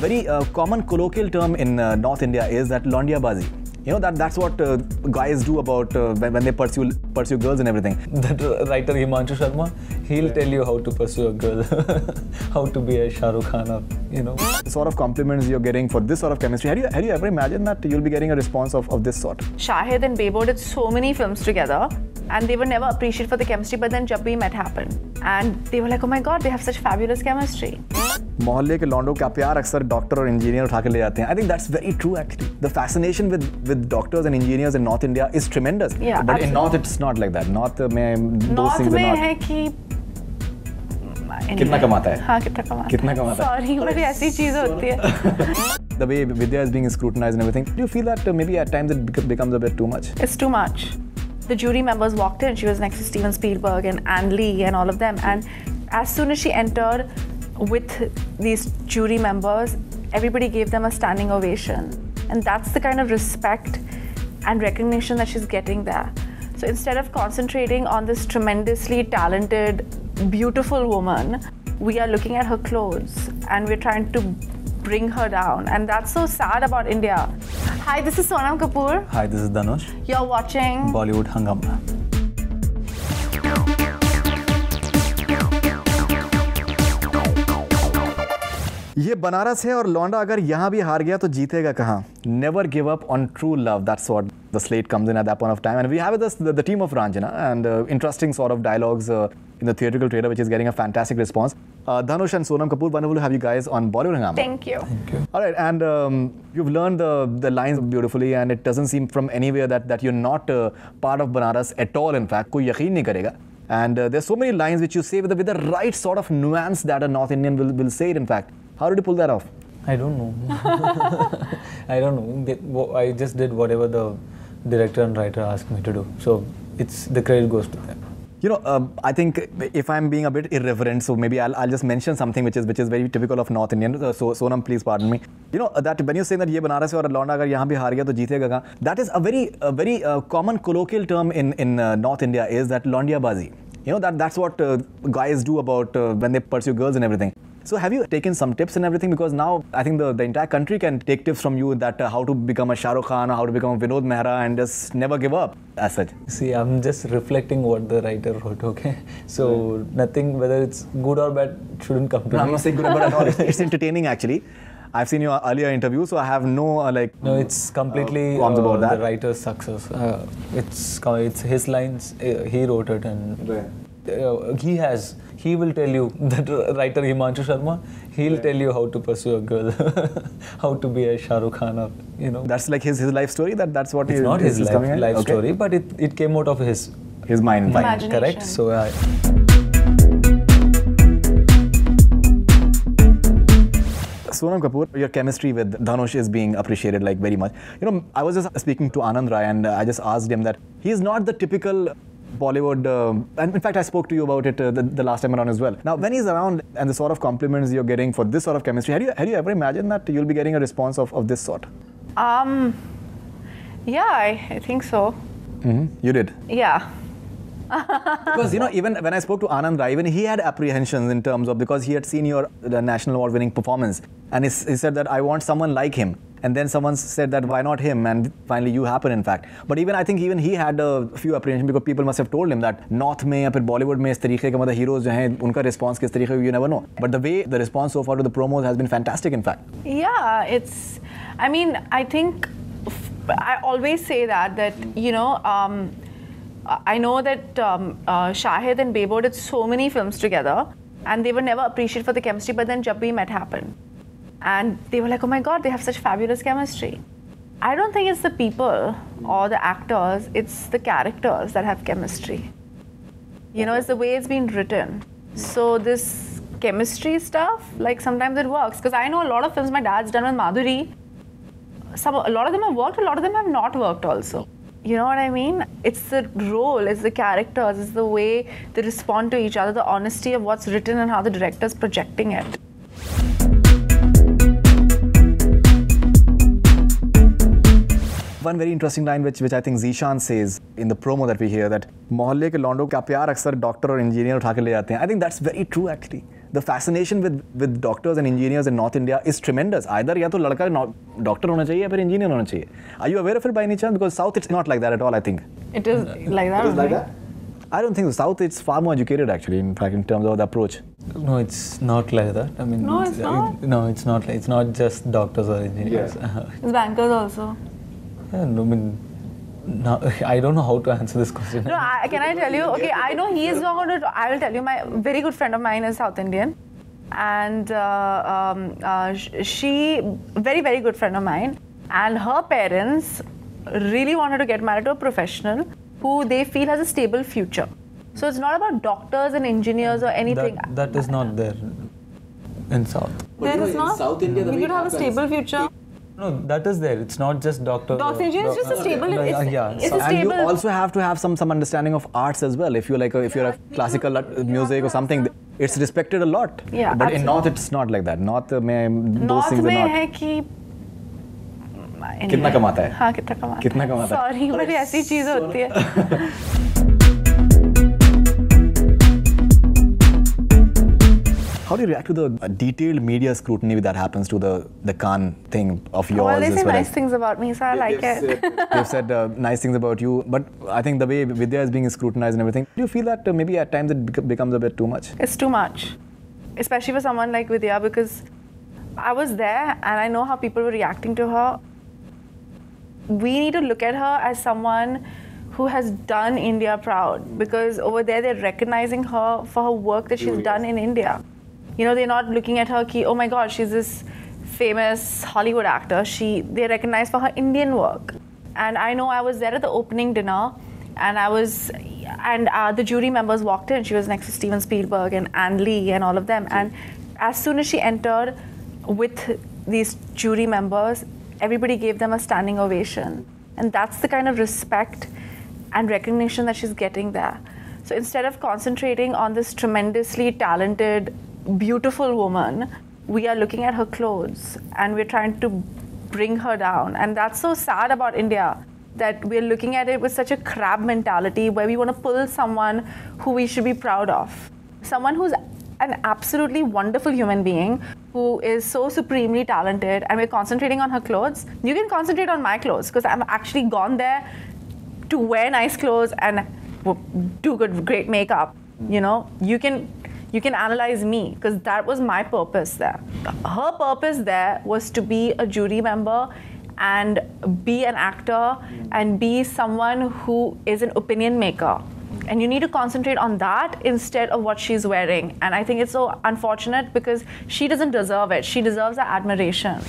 very common colloquial term in North India is that Londia Bazi. You know, that's what guys do about when they pursue girls and everything. That writer Himanshu Sharma, he'll tell you how to pursue a girl, how to be a Shahrukh Khan, you know. The sort of compliments you're getting for this sort of chemistry, had you ever imagined that you'll be getting a response of this sort? Shahryar and Boadband did so many films together and they were never appreciated for the chemistry, but then Jab We Met happened and they were like, oh my god, they have such fabulous chemistry. मोहल्ले के लॉन्डो का प्यार अक्सर doctor और engineer उठा के ले जाते हैं. I think that's very true actually. The fascination with doctors and engineers in North India is tremendous. Yeah, but absolutely. in North it's not like that. North में those things में are not. है कि कितना कमाता है? हाँ, कितना कमाता है? Sorry, बड़ी ऐसी चीज़ होती है. The way Vidya is being scrutinized and everything, do you feel that maybe at times it becomes a bit too much? It's too much. The jury members walked in. She was next to Steven Spielberg and Ann Lee and all of them. And as soon as she entered with these jury members, everybody gave them a standing ovation. And that's the kind of respect and recognition that she's getting there. So instead of concentrating on this tremendously talented, beautiful woman, we are looking at her clothes and we're trying to bring her down. And that's so sad about India. Hi, this is Sonam Kapoor. Hi, this is Dhanush. You're watching Bollywood Hungama. ये बनारस है और लौंडा अगर यहाँ भी हार गया तो जीतेगा कहाँ? Never give up on true love. That's what the slate comes in at that point of time. And we have with us the team of Raanjhanaa and interesting sort of dialogues in the theatrical trailer, which is getting a fantastic response. Dhanush and Sonam Kapoor, wonderful to have you guys on Bollywood Hungama. Thank you. Thank you. All right, and you've learned the lines beautifully, and it doesn't seem from anywhere that you're not part of Banaras at all. In fact, कोई यकीन नहीं करेगा. And there's so many lines which you say with the right sort of nuance that a North Indian will say it. In fact, how did you pull that off? I don't know. I don't know. I just did whatever the director and writer asked me to do. So the credit goes to them. You know, I think if I'm being a bit irreverent, so maybe I'll just mention something which is very typical of North Indian. So Sonam, please pardon me. You know that when you say that ये बनारस है और लौंडा अगर यहाँ भी हार गया तो जीतेगा कहाँ? That is a very common colloquial term in North India is that Londia Bazi. You know that's what guys do about when they pursue girls and everything. So have you taken some tips and everything? Because now I think the entire country can take tips from you that how to become a Shahrukh Khan or how to become a Vinod Mehra and just never give up as such. See, I'm just reflecting what the writer wrote, okay? So nothing, whether it's good or bad, shouldn't come to me. I'm not saying good or bad at all. It's entertaining actually. I've seen your earlier interview, so I have no No, it's completely about that. The writer's success. It's his lines. He wrote it, and he will tell you, that writer Himanshu Sharma, he'll tell you how to pursue a girl, how to be a Shahrukh Khan, you know. That's like his life story. That's what it's not his life story, but it came out of his mind. Correct. So. Sonam Kapoor, your chemistry with Dhanush is being appreciated like very much. You know, I was just speaking to Anand Rai and I just asked him that he's not the typical Bollywood, and in fact I spoke to you about it the last time around as well. Now when he's around and the sort of compliments you're getting for this sort of chemistry, had you ever imagined that you'll be getting a response of this sort? Yeah, I think so. Mm-hmm. You did? Yeah. Because, you know, even when I spoke to Anand Rai, even he had apprehensions in terms of, because he had seen the national award winning performance and he said that I want someone like him. And then someone said that why not him, and finally you happen in fact. But I think even he had a few apprehensions because people must have told him that North में या फिर Bollywood में इस तरीके के मतलब heroes जो हैं उनका response किस तरीके का you never know. But the way the response so far to the promos has been fantastic in fact. Yeah, I think I always say that you know, I know that Shahryar and Boadband did so many films together and they were never appreciated for the chemistry, but then Jab We Met happened. And they were like, oh my god, they have such fabulous chemistry. I don't think it's the people or the actors, it's the characters that have chemistry. You know, it's the way it's been written. So this chemistry stuff, like sometimes it works. Because I know a lot of films my dad's done with Madhuri, a lot of them have worked, a lot of them have not worked also. You know what I mean? It's the role, it's the characters, it's the way they respond to each other, the honesty of what's written and how the director's projecting it. One very interesting line which I think Zishan says in the promo that we hear, that मोहल्ले के लौंडों का प्यार अक्सर doctor और engineer उठा के ले जाते हैं. I think that's very true actually. the fascination with doctors and engineers in North India is tremendous. Either या तो लड़का doctor होना चाहिए या फिर engineer होना चाहिए. Are you aware of it by any chance? Because South it's not like that at all, I think. It is like that. It is like that? I don't think so. South it's far more educated actually, in fact, in terms of the approach. No, it's not like that. I mean, No, it's not. No, it's not like, it's not just doctors or engineers. It's bankers also. Yeah, no, I mean, no, I don't know how to answer this question. No, can I tell you? Okay, I know he is not going to. I will tell you. My very good friend of mine is South Indian, and she very very good friend of mine, and her parents really wanted to get married to a professional who they feel has a stable future. So it's not about doctors and engineers or anything. That is not there in South. There is not. South India, you could have a stable future. No, that is there. It's not just doctors. Doctor engineer is just a stable. It's a And you stable. also have to have some understanding of arts as well. If you're like if you're a classical music or something, it's respected a lot. Yeah, but in absolutely. North it's not like that. North में those North things में are not. है कि कितना कमाता है? हाँ कितना कमाता है? कितना कमाता है? Sorry, बड़ी ऐसी चीज होती है. How do you react to the detailed media scrutiny that happens to the Khan thing of yours? Well, they as say well nice as- things about me, so I like it. They've said nice things about you, but I think the way Vidya is being scrutinized and everything, do you feel that maybe at times it becomes a bit too much? It's too much, especially for someone like Vidya, because I was there and I know how people were reacting to her. We need to look at her as someone who has done India proud, because over there they're recognizing her for her work that she's done in India. You know, they're not looking at her ki, oh my God, she's this famous Hollywood actor. They recognize for her Indian work. And I know I was there at the opening dinner, and the jury members walked in. She was next to Steven Spielberg and Ann Lee and all of them. And as soon as she entered with these jury members, everybody gave them a standing ovation. And that's the kind of respect and recognition that she's getting there. So instead of concentrating on this tremendously talented, beautiful woman, we are looking at her clothes and we're trying to bring her down. And that's so sad about India, that we're looking at it with such a crab mentality where we want to pull someone who we should be proud of. Someone who's an absolutely wonderful human being who is so supremely talented, and we're concentrating on her clothes. You can concentrate on my clothes because I'm actually gone there to wear nice clothes and do great makeup. You know, you can analyze me because that was my purpose there. Her purpose there was to be a jury member and be an actor and be someone who is an opinion maker. And you need to concentrate on that instead of what she's wearing. And I think it's so unfortunate because she doesn't deserve it. She deserves our admiration.